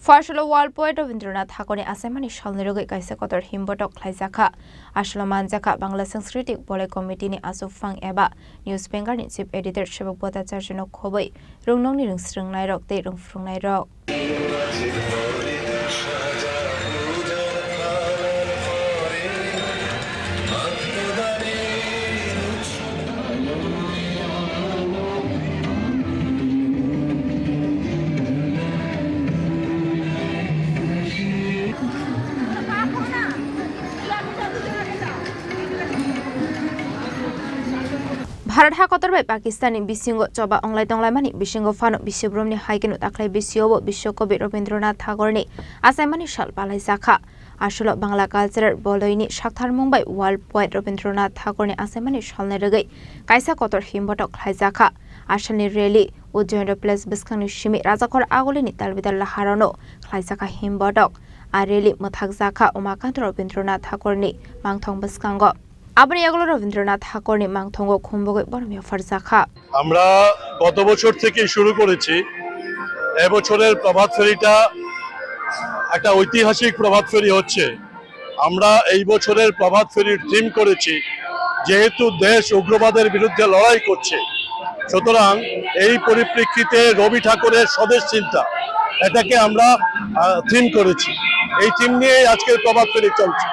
Phasalo wall poet Rabindranath Thakur Achaimani Salno Rwgwi Kaisa Kotor Himbotok Khlaijakha Khlaijakha Bangla Sanskriti Bole Committee ni Asufang eba newspaper ni chief editor Sebok Bota Charjano Khoboi Rungnong ni Rungsrungnai Rok Tei Rungfrungnai Rok Bharat ha Kotor bai Pakistani bisingo coba onglai tonglai mani bisingo fano bisobromni haikenu taklai bisiobo bisokobi Rabindranath Thakur ni Achaimani sal Khlaijakha Asolo Bangla culture boloini sakthar mumbai world poet Rabindranath Thakur ni Achaimani salno Rwgwi Kaisa Kotor Himbotok Khlaijakha Asani rally Ujjain place biskangni simi rajakor agolini talbidal laharano Khlaijakha Himbotok a rally muthakjakha umakant Rabindranath Thakur ni mangthong biskango Abani এগুলো রবীন্দ্রনাথ ঠাকুর নি মাংথঙ্গ খুম্বগই বড়মিয়া ফারজাখা আমরা গত বছর থেকে শুরু করেছি এবছরের প্রভাত ফেরিটা একটা ঐতিহাসিক প্রভাত ফেরি হচ্ছে আমরা এই বছরের প্রভাত ফেরির থিম করেছি যেহেতু দেশ উগ্রবাদের বিরুদ্ধে লড়াই করছে সুতরাং এই পরিপ্রেক্ষিতে রবি ঠাকুরের স্বদেশ চিন্তা এটাকে আমরা থিম করেছি এই থিম নিয়ে আজকের প্রভাত ফেরি চলছে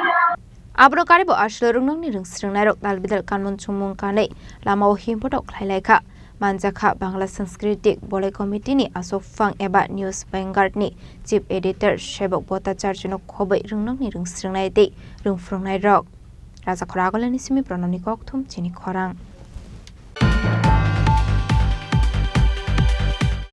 Abro karibo aslo rungnong ni rungsrungnai rok dalbidal kanmun chungmung kanai lamao Himbotok Khlaijakha manjakha Bangla Sanskriti Bole Committee ni Asufang eba news Vanguard ni chief editor Sebok Bota Charjano Khoboi rungnong ni rungsrungnai tei rungfrungnai rok Raja Khorang ni simi pranoni kokthum Chini Khorang